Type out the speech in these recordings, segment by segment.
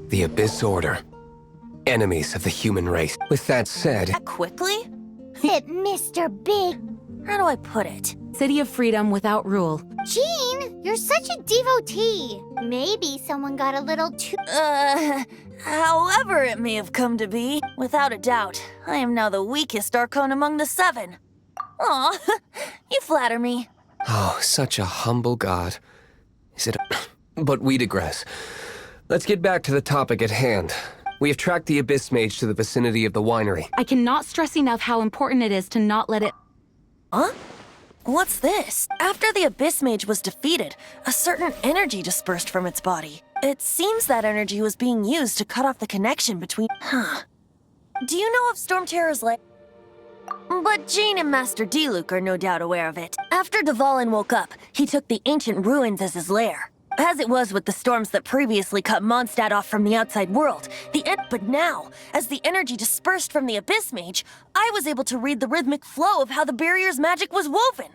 The Abyss Order. Enemies of the human race. With that said... That quickly? It, Mr. Big. How do I put it? City of freedom without rule. Jean, you're such a devotee. Maybe someone got a little too... However it may have come to be, without a doubt, I am now the weakest Archon among the 7. Aw, you flatter me. Oh, such a humble god. Is it... But we digress. Let's get back to the topic at hand. We have tracked the Abyss Mage to the vicinity of the winery. I cannot stress enough how important it is to not let it... Huh? What's this? After the Abyss Mage was defeated, a certain energy dispersed from its body. It seems that energy was being used to cut off the connection between... Do you know of Stormterror's Lair? But Jean and Master Diluc are no doubt aware of it. After Dvalin woke up, he took the ancient ruins as his lair. As it was with the storms that previously cut Mondstadt off from the outside world, but now, as the energy dispersed from the Abyss Mage, I was able to read the rhythmic flow of how the barrier's magic was woven.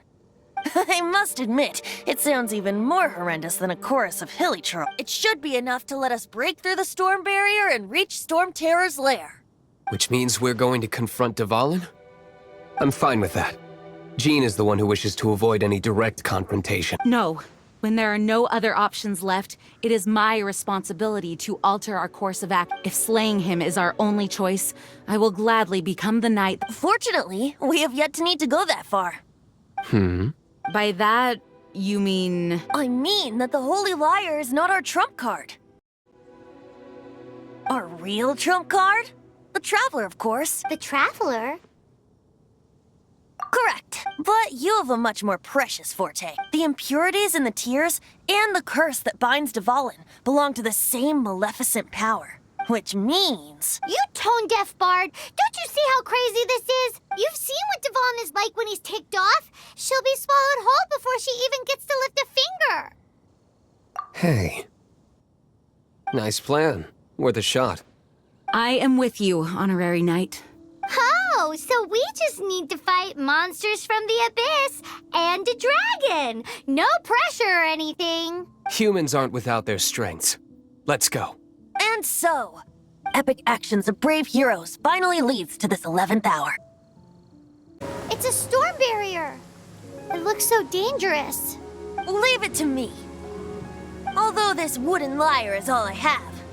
I must admit, it sounds even more horrendous than a chorus of hilly trolls. It should be enough to let us break through the storm barrier and reach Stormterror's lair. Which means we're going to confront Dvalin? I'm fine with that. Jean is the one who wishes to avoid any direct confrontation. No. When there are no other options left, it is my responsibility to alter our course of action. If slaying him is our only choice, I will gladly become the knight. Fortunately, we have yet to need to go that far. By that, you mean... I mean that the Holy Liar is not our trump card. Our real trump card? The Traveler, of course. The Traveler? Correct, but you have a much more precious forte. The impurities in the tears and the curse that binds Dvalin belong to the same maleficent power. Which means... You tone-deaf bard! Don't you see how crazy this is? You've seen what Dvalin is like when he's ticked off. She'll be swallowed whole before she even gets to lift a finger. Hey. Nice plan. Worth a shot. I am with you, honorary knight. Oh, so we just need to fight monsters from the abyss and a dragon. No pressure or anything. Humans aren't without their strengths. Let's go. And so, epic actions of brave heroes finally leads to this 11th hour. It's a storm barrier. It looks so dangerous. Leave it to me. Although this wooden lyre is all I have,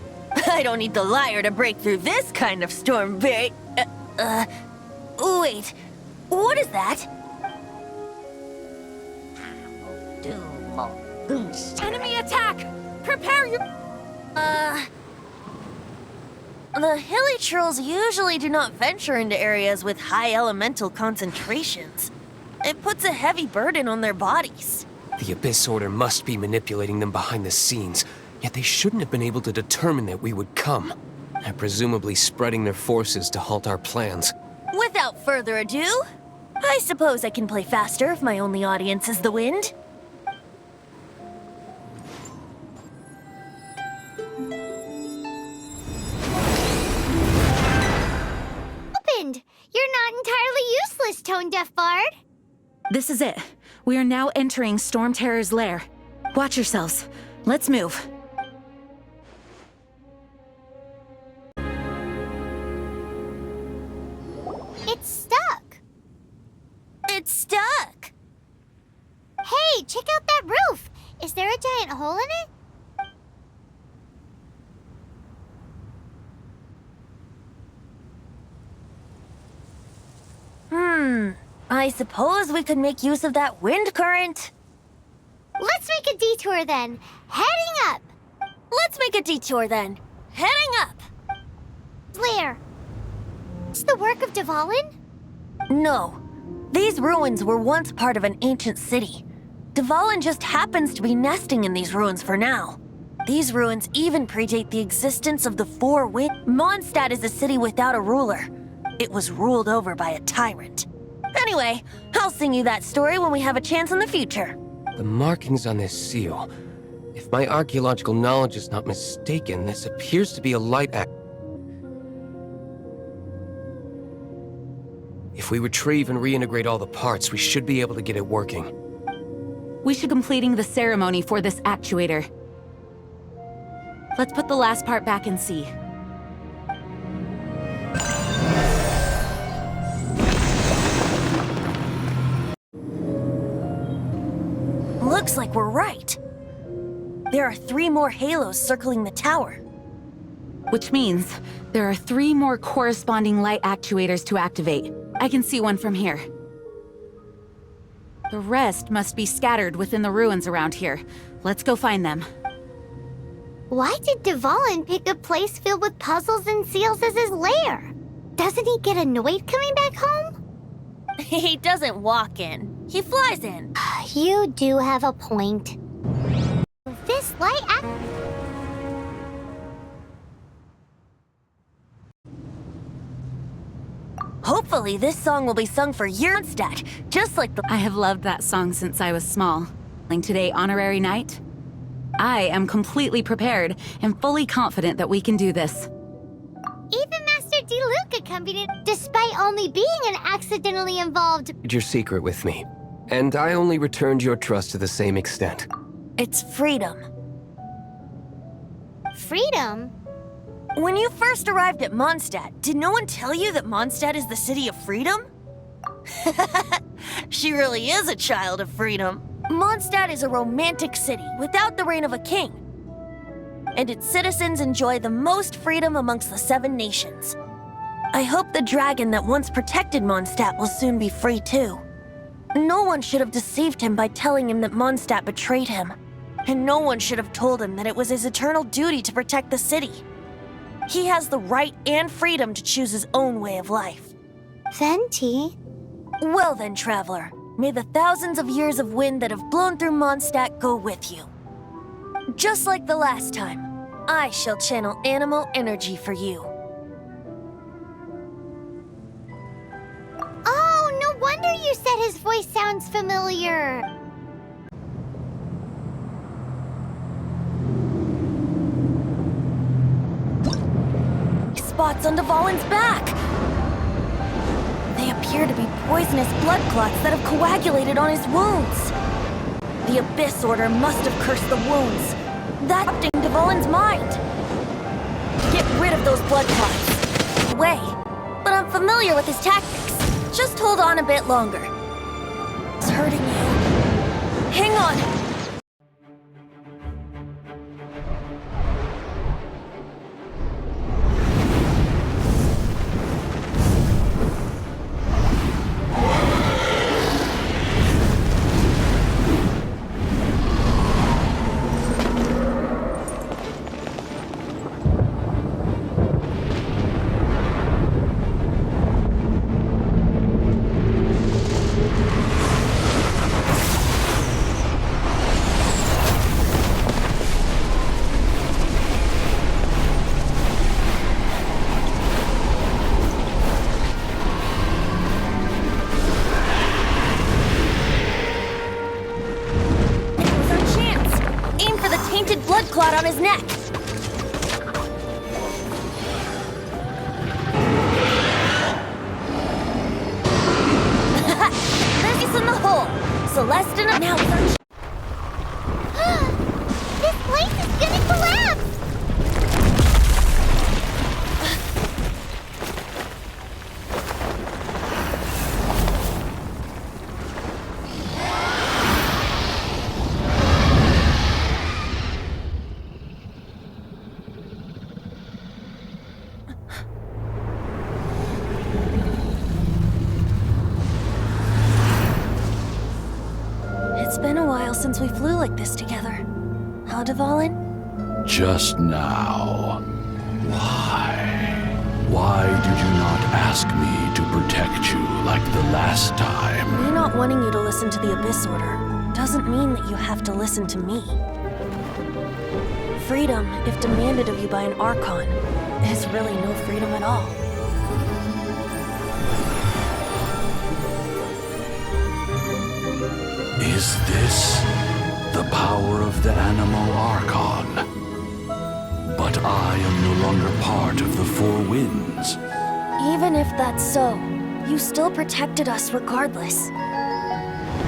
I don't need the lyre to break through this kind of storm barrier. Wait, what is that? Enemy attack! Prepare your... The hilly trolls usually do not venture into areas with high elemental concentrations. It puts a heavy burden on their bodies. The Abyss Order must be manipulating them behind the scenes, yet they shouldn't have been able to determine that we would come. They're presumably spreading their forces to halt our plans. Without further ado, I suppose I can play faster if my only audience is the wind. Opened! You're not entirely useless, tone-deaf bard. This is it. We are now entering Stormterror's lair. Watch yourselves. Let's move. It's stuck. It's stuck! Hey, check out that roof. Is there a giant hole in it? I suppose we could make use of that wind current. Let's make a detour then. Heading up. Let's make a detour then. Heading up! Lair. It's the work of Dvalin? No. These ruins were once part of an ancient city. Dvalin just happens to be nesting in these ruins for now. These ruins even predate the existence of the Four Winds. Mondstadt is a city without a ruler. It was ruled over by a tyrant. Anyway, I'll sing you that story when we have a chance in the future. The markings on this seal. If my archaeological knowledge is not mistaken, this appears to be a light act. If we retrieve and reintegrate all the parts, we should be able to get it working. We should completing the ceremony for this actuator. Let's put the last part back and see. Looks like we're right. There are 3 more halos circling the tower. Which means there are 3 more corresponding light actuators to activate. I can see one from here. The rest must be scattered within the ruins around here. Let's go find them. Why did Dvalin pick a place filled with puzzles and seals as his lair? Doesn't he get annoyed coming back home? He doesn't walk in. He flies in. You do have a point. This light Hopefully this song will be sung for Yernstadt, just like the— I have loved that song since I was small. Today, honorary night? I am completely prepared and fully confident that we can do this. Even Master D-Luke accompanied, despite only being an accidentally involved. Your secret with me, and I only returned your trust to the same extent. It's freedom. Freedom? When you first arrived at Mondstadt, did no one tell you that Mondstadt is the city of freedom? She really is a child of freedom. Mondstadt is a romantic city without the reign of a king. And its citizens enjoy the most freedom amongst the 7 nations. I hope the dragon that once protected Mondstadt will soon be free too. No one should have deceived him by telling him that Mondstadt betrayed him. And no one should have told him that it was his eternal duty to protect the city. He has the right and freedom to choose his own way of life. Venti? Well then, traveler, may the thousands of years of wind that have blown through Mondstadt go with you. Just like the last time, I shall channel animal energy for you. Oh, no wonder you said his voice sounds familiar. Spots on Dvalin's back! They appear to be poisonous blood clots that have coagulated on his wounds. The Abyss Order must have cursed the wounds. That's corrupting Dvalin's mind. Get rid of those blood clots. Way, but I'm familiar with his tactics. Just hold on a bit longer. It's hurting you. Hang on. Blood clot on his neck. This is in the hole. Celestina now. This place is gonna collapse. It's been a while since we flew like this together. Huh, Dvalin? Just now. Why? Why did you not ask me to protect you like the last time? Me not wanting you to listen to the Abyss Order doesn't mean that you have to listen to me. Freedom, if demanded of you by an Archon, is really no freedom at all. Is this the power of the Animal Archon? But I am no longer part of the Four Winds. Even if that's so, you still protected us regardless.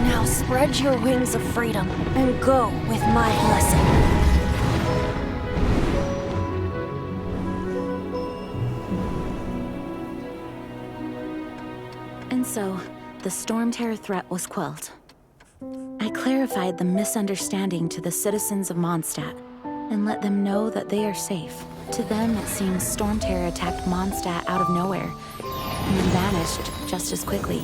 Now spread your wings of freedom and go with my blessing. And so, the storm terror threat was quelled. I clarified the misunderstanding to the citizens of Mondstadt and let them know that they are safe. To them, it seems storm terror attacked Mondstadt out of nowhere and then vanished just as quickly.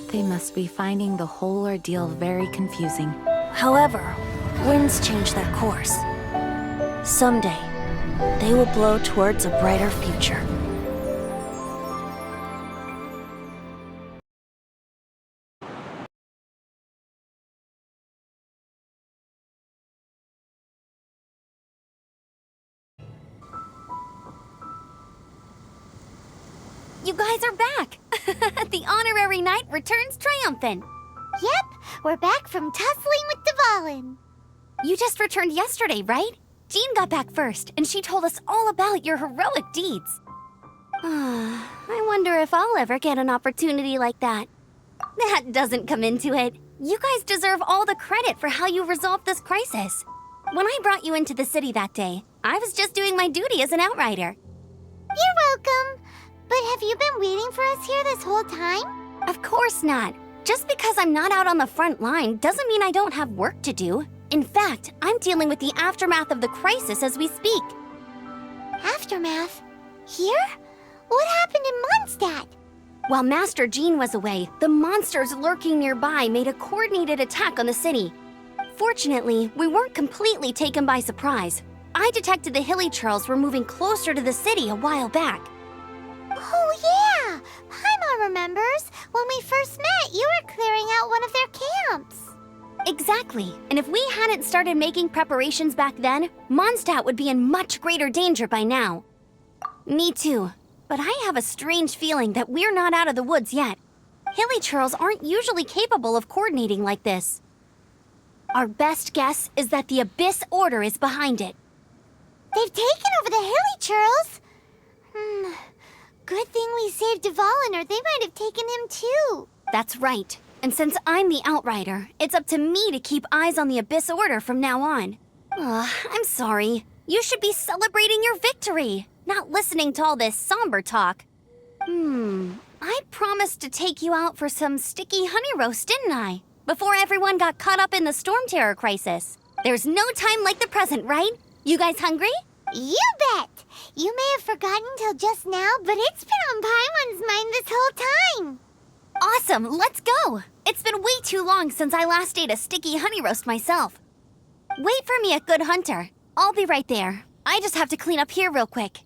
They must be finding the whole ordeal very confusing. However, winds change their course. Someday, they will blow towards a brighter future. You guys are back! The honorary knight returns triumphant. Yep, we're back from tussling with Dvalin. You just returned yesterday, right? Jean got back first, and she told us all about your heroic deeds. I wonder if I'll ever get an opportunity like that. That doesn't come into it. You guys deserve all the credit for how you resolved this crisis. When I brought you into the city that day, I was just doing my duty as an outrider. You're welcome. But have you been waiting for us here this whole time? Of course not. Just because I'm not out on the front line doesn't mean I don't have work to do. In fact, I'm dealing with the aftermath of the crisis as we speak. Aftermath? Here? What happened in Mondstadt? While Master Jean was away, the monsters lurking nearby made a coordinated attack on the city. Fortunately, we weren't completely taken by surprise. I detected the Hilly Churls were moving closer to the city a while back. Oh yeah! Paimon remembers. When we first met, you were clearing out one of their camps. Exactly. And if we hadn't started making preparations back then, Mondstadt would be in much greater danger by now. Me too. But I have a strange feeling that we're not out of the woods yet. Hilly Churls aren't usually capable of coordinating like this. Our best guess is that the Abyss Order is behind it. They've taken over the Hilly Churls? Good thing we saved Dvalin, or they might have taken him too. That's right. And since I'm the Outrider, it's up to me to keep eyes on the Abyss Order from now on. I'm sorry. You should be celebrating your victory, not listening to all this somber talk. I promised to take you out for some sticky honey roast, didn't I? Before everyone got caught up in the storm terror crisis. There's no time like the present, right? You guys hungry? You bet! You may have forgotten till just now, but it's been on Paimon's mind this whole time. Awesome, let's go! It's been way too long since I last ate a sticky honey roast myself. Wait for me at Good Hunter. I'll be right there. I just have to clean up here real quick.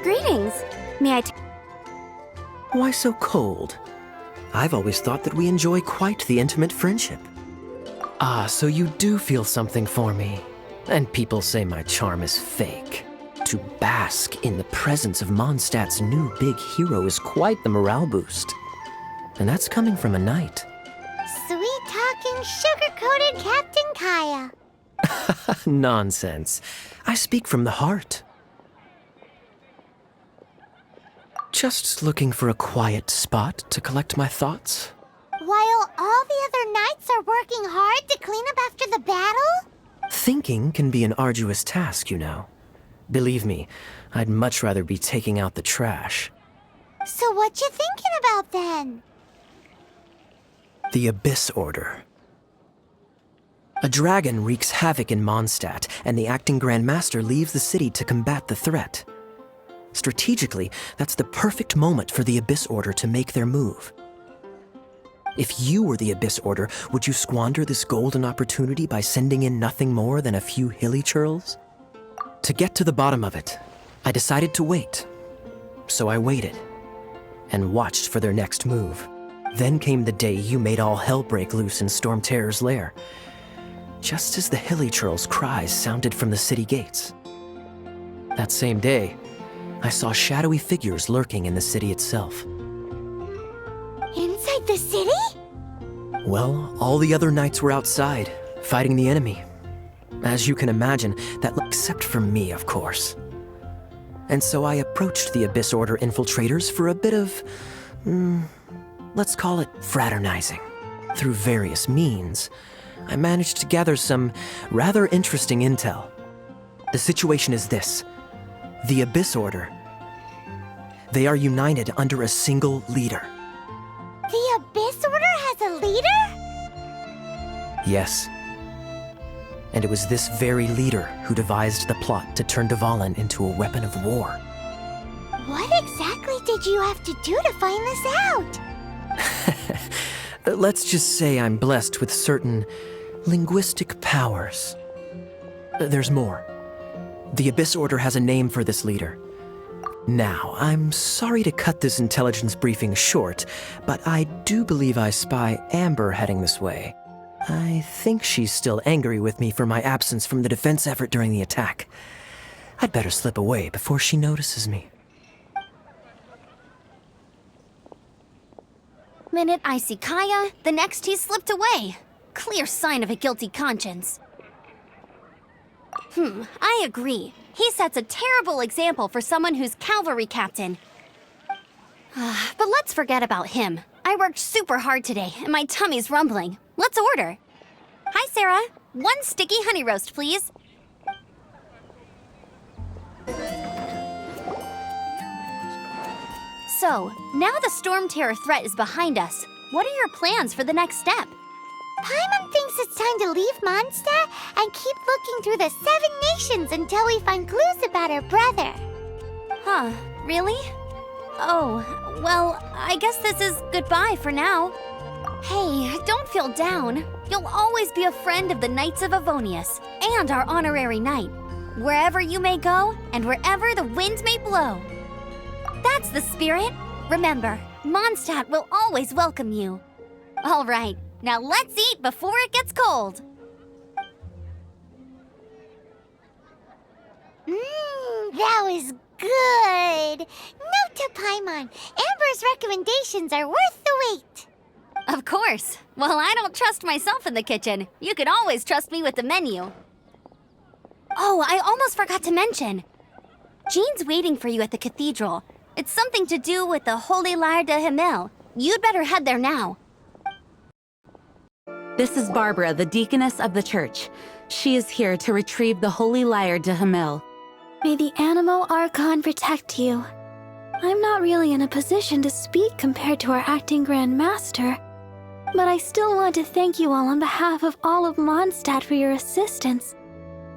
Greetings. May I Why so cold? I've always thought that we enjoy quite the intimate friendship. Ah, so you do feel something for me. And people say my charm is fake. To bask in the presence of Mondstadt's new big hero is quite the morale boost. And that's coming from a knight. Sweet-talking, sugar-coated Captain Kaya. Nonsense. I speak from the heart. Just looking for a quiet spot to collect my thoughts. While all the other knights are working hard to clean up after the battle? Thinking can be an arduous task, you know. Believe me, I'd much rather be taking out the trash. So what you thinking about then? The Abyss Order. A dragon wreaks havoc in Mondstadt, and the acting Grand Master leaves the city to combat the threat. Strategically, that's the perfect moment for the Abyss Order to make their move. If you were the Abyss Order, would you squander this golden opportunity by sending in nothing more than a few Hilly Churls? To get to the bottom of it, I decided to wait. So I waited, and watched for their next move. Then came the day you made all hell break loose in Storm Terror's lair, just as the Hilly Churls' cries sounded from the city gates. That same day, I saw shadowy figures lurking in the city itself. Inside the city? Well, all the other knights were outside, fighting the enemy. As you can imagine, except for me, of course. And so I approached the Abyss Order infiltrators for a bit of, let's call it fraternizing. Through various means, I managed to gather some rather interesting intel. The situation is this. The Abyss Order They are united under a single leader. The Abyss Order has a leader? Yes. And it was this very leader who devised the plot to turn Dvalin into a weapon of war. What exactly did you have to do to find this out? Let's just say I'm blessed with certain linguistic powers. There's more. The Abyss Order has a name for this leader. Now, I'm sorry to cut this intelligence briefing short, but I do believe I spy Amber heading this way. I think she's still angry with me for my absence from the defense effort during the attack. I'd better slip away before she notices me. Minute I see Kaya, the next he slipped away. Clear sign of a guilty conscience. I agree. He sets a terrible example for someone who's cavalry captain. But let's forget about him. I worked super hard today, and my tummy's rumbling. Let's order. Hi, Sarah. 1 sticky honey roast, please. So, now the Storm Terror threat is behind us. What are your plans for the next step? Paimon thinks it's time to leave Mondstadt and keep looking through the 7 nations until we find clues about her brother. Huh, really? Oh, well, I guess this is goodbye for now. Hey, don't feel down. You'll always be a friend of the Knights of Avonius and our honorary knight. Wherever you may go and wherever the wind may blow. That's the spirit. Remember, Mondstadt will always welcome you. All right, now let's eat before it gets cold. That was good. Note to Paimon, Amber's recommendations are worth the wait. Of course. Well, I don't trust myself in the kitchen. You can always trust me with the menu. Oh, I almost forgot to mention. Jean's waiting for you at the cathedral. It's something to do with the Holy Lair de Himmel. You'd better head there now. This is Barbara, the deaconess of the church. She is here to retrieve the Holy Lair de Himmel. May the Animo Archon protect you. I'm not really in a position to speak compared to our acting Grand Master, but I still want to thank you all on behalf of all of Mondstadt for your assistance.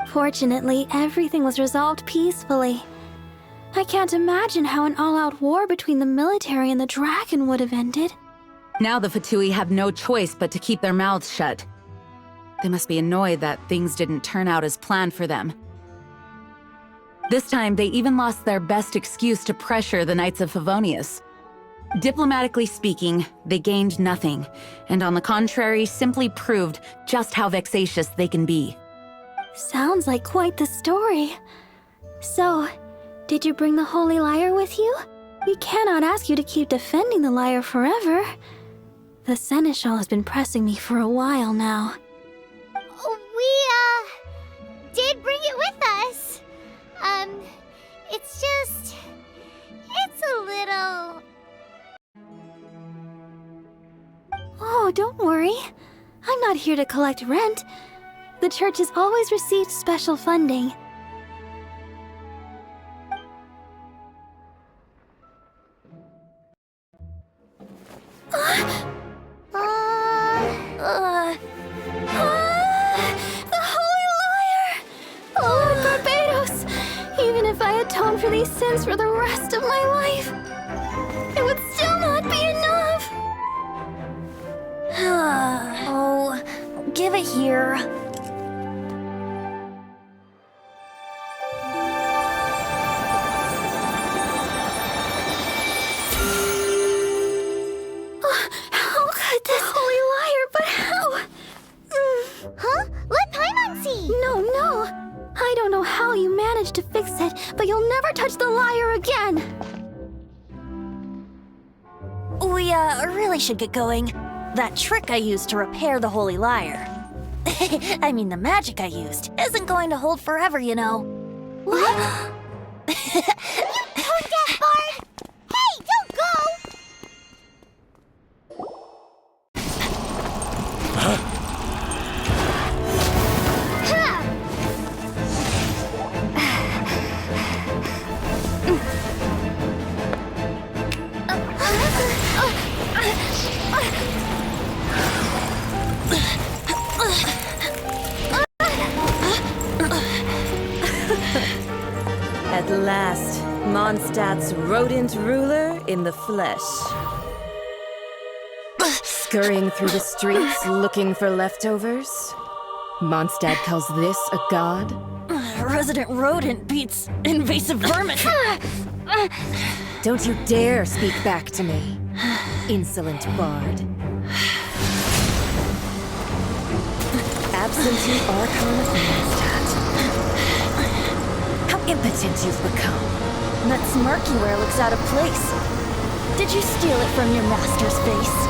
Fortunately, everything was resolved peacefully. I can't imagine how an all-out war between the military and the dragon would have ended. Now the Fatui have no choice but to keep their mouths shut. They must be annoyed that things didn't turn out as planned for them. This time, they even lost their best excuse to pressure the Knights of Favonius. Diplomatically speaking, they gained nothing, and on the contrary, simply proved just how vexatious they can be. Sounds like quite the story. So, did you bring the Holy Lyre with you? We cannot ask you to keep defending the lyre forever. The Seneschal has been pressing me for a while now. We, did bring it with us. It's a little... Oh, don't worry. I'm not here to collect rent. The church has always received special funding. The Holy Lyre! Lord Barbados! Even if I atone for these sins for the rest of my life, it would still not be enough! Oh, give it here. How could this Holy Lyre, but how? Huh? Let Paimon see! No. I don't know how you managed to fix it, but you'll never touch the lyre again! We, really should get going. That trick I used to repair the Holy Lyre. I mean, the magic I used isn't going to hold forever, you know. What? You tone-deaf bard! Hey, don't go! last, Mondstadt's rodent ruler in the flesh. Scurrying through the streets looking for leftovers? Mondstadt calls this a god? Resident rodent beats invasive vermin. Don't you dare speak back to me, insolent bard. Absentee Archon of Mondstadt. How impotent you've become. That smirk you wear looks out of place. Did you steal it from your master's face?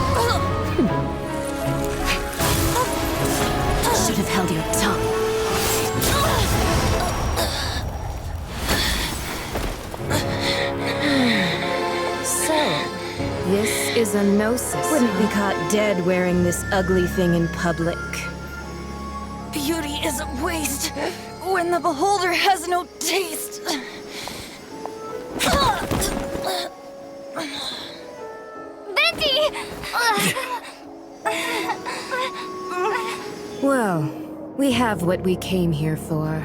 Should have held your tongue. So, this is a gnosis. Wouldn't be caught dead wearing this ugly thing in public. Beauty is a waste when the beholder has no taste. Venti! Well, we have what we came here for.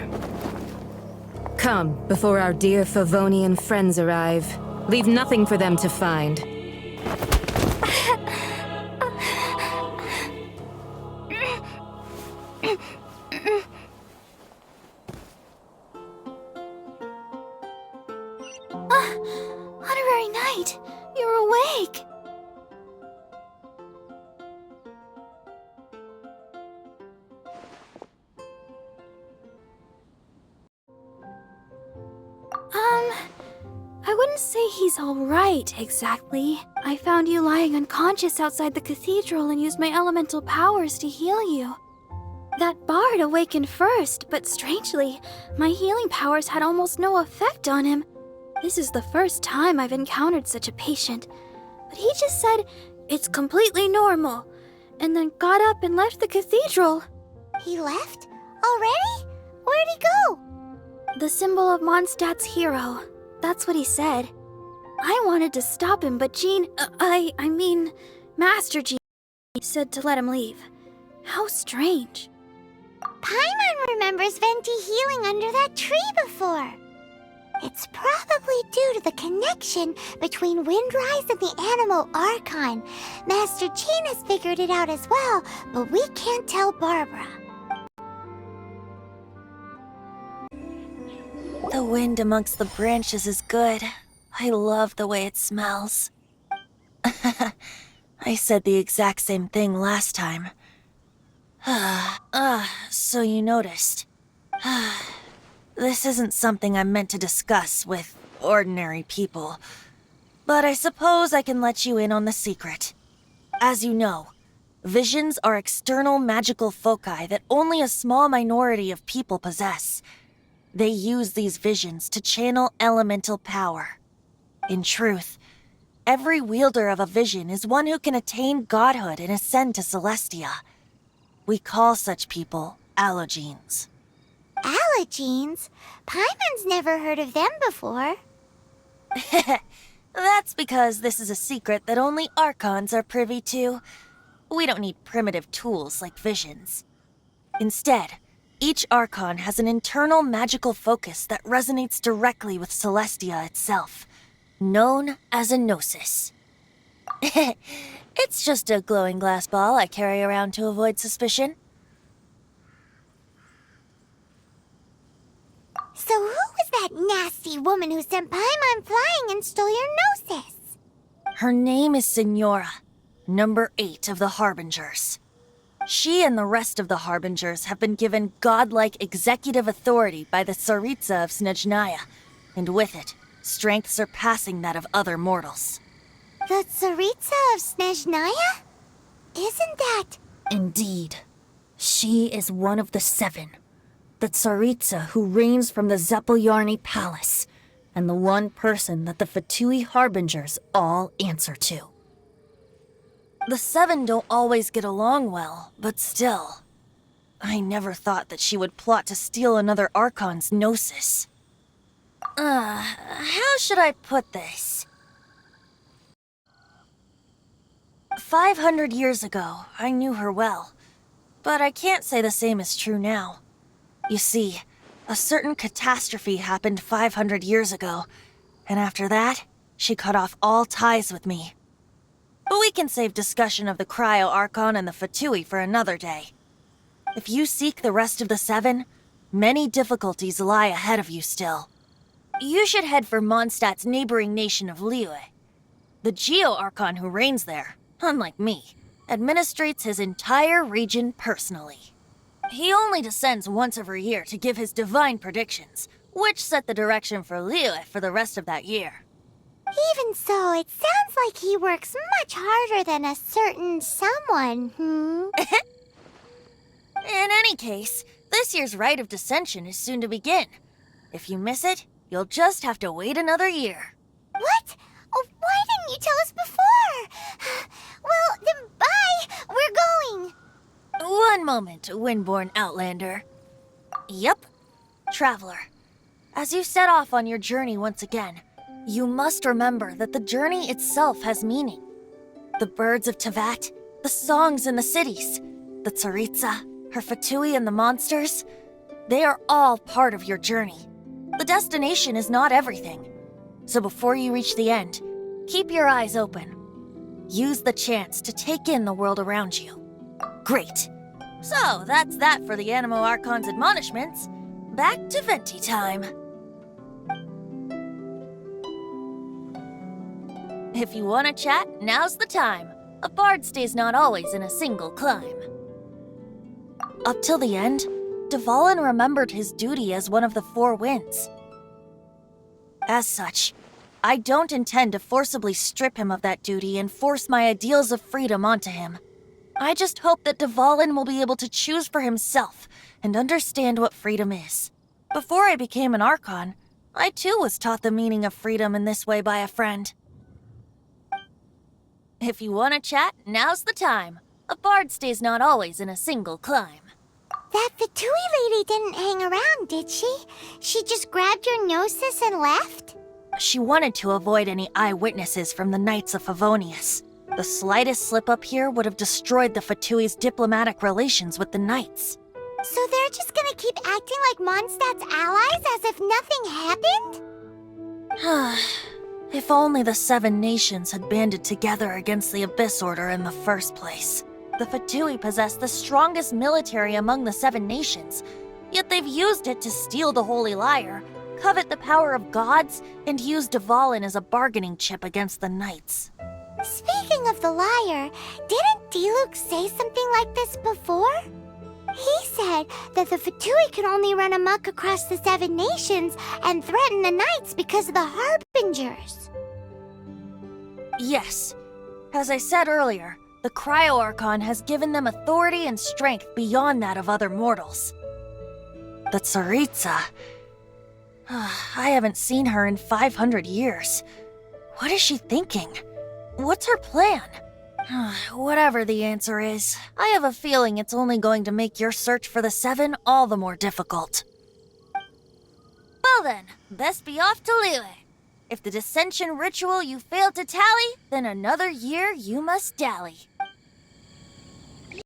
Come, before our dear Favonian friends arrive. Leave nothing for them to find. Honorary Knight, you're awake. I wouldn't say he's all right, exactly. I found you lying unconscious outside the cathedral and used my elemental powers to heal you. That bard awakened first, but strangely, my healing powers had almost no effect on him. This is the first time I've encountered such a patient. But he just said, it's completely normal, and then got up and left the cathedral. He left? Already? Where'd he go? The symbol of Mondstadt's hero. That's what he said. I wanted to stop him, but I mean, Master Jean said to let him leave. How strange. Paimon remembers Venti healing under that tree before. It's probably due to the connection between Windrise and the Animal Archon. Master Jean has figured it out as well, but we can't tell Barbara. The wind amongst the branches is good. I love the way it smells. I said the exact same thing last time. So you noticed. This isn't something I'm meant to discuss with ordinary people. But I suppose I can let you in on the secret. As you know, visions are external magical foci that only a small minority of people possess. They use these visions to channel elemental power. In truth, every wielder of a vision is one who can attain godhood and ascend to Celestia. We call such people allogenes. Allogenes? Paimon's never heard of them before. That's because this is a secret that only Archons are privy to. We don't need primitive tools like visions. Instead, each Archon has an internal magical focus that resonates directly with Celestia itself, known as a gnosis. It's just a glowing glass ball I carry around to avoid suspicion. So who was that nasty woman who sent Paimon flying and stole your gnosis? Her name is Signora, number 8 of the Harbingers. She and the rest of the Harbingers have been given godlike executive authority by the Tsaritsa of Snezhnaya, and with it, strength surpassing that of other mortals. The Tsaritsa of Snezhnaya? Isn't that... Indeed. She is one of the 7. The Tsaritsa who reigns from the Zeppeljárny Palace, and the one person that the Fatui Harbingers all answer to. The 7 don't always get along well, but still. I never thought that she would plot to steal another Archon's gnosis. How should I put this? 500 years ago, I knew her well, but I can't say the same is true now. You see, A certain catastrophe happened 500 years ago, and after that, she cut off all ties with me. But we can save discussion of the Cryo-Archon and the Fatui for another day. If you seek the rest of the Seven, many difficulties lie ahead of you still. You should head for Mondstadt's neighboring nation of Liyue. The Geo-Archon who reigns there, unlike me, administrates his entire region personally. He only descends once every year to give his divine predictions, which set the direction for Liyue for the rest of that year. Even so, it sounds like he works much harder than a certain someone, In any case, this year's Rite of Descension is soon to begin. If you miss it, you'll just have to wait another year. What? Oh, why didn't you tell us before? Well, then bye! We're going! One moment, Windborn Outlander. Yep, Traveler. As you set off on your journey once again, you must remember that the journey itself has meaning. The birds of Tevat, the songs in the cities, the Tsaritsa, her Fatui and the monsters, they are all part of your journey. The destination is not everything. So before you reach the end, keep your eyes open. Use the chance to take in the world around you. Great. So that's that for the Animo Archon's admonishments. Back to Venti time. If you want to chat, now's the time. A bard stays not always in a single climb. Up till the end, Dvalin remembered his duty as one of the Four Winds. As such, I don't intend to forcibly strip him of that duty and force my ideals of freedom onto him. I just hope that Dvalin will be able to choose for himself and understand what freedom is. Before I became an Archon, I too was taught the meaning of freedom in this way by a friend. If you want to chat, now's the time. A bard stays not always in a single climb. That Fatui lady didn't hang around, did she? She just grabbed your gnosis and left? She wanted to avoid any eyewitnesses from the Knights of Favonius. The slightest slip-up here would have destroyed the Fatui's diplomatic relations with the Knights. So they're just gonna keep acting like Mondstadt's allies as if nothing happened? If only the Seven Nations had banded together against the Abyss Order in the first place. The Fatui possess the strongest military among the Seven Nations, yet they've used it to steal the Holy Lyre, covet the power of gods, and use Dvalin as a bargaining chip against the Knights. Speaking of the lyre, didn't Diluc say something like this before? He said that the Fatui can only run amok across the Seven Nations and threaten the Knights because of the Harbingers. Yes. As I said earlier, the Cryo-Archon has given them authority and strength beyond that of other mortals. The Tsaritsa... I haven't seen her in 500 years. What is she thinking? What's her plan? Whatever the answer is, I have a feeling it's only going to make your search for the Seven all the more difficult. Well then, best be off to Liyue. If the dissension ritual you failed to tally, then another year you must dally.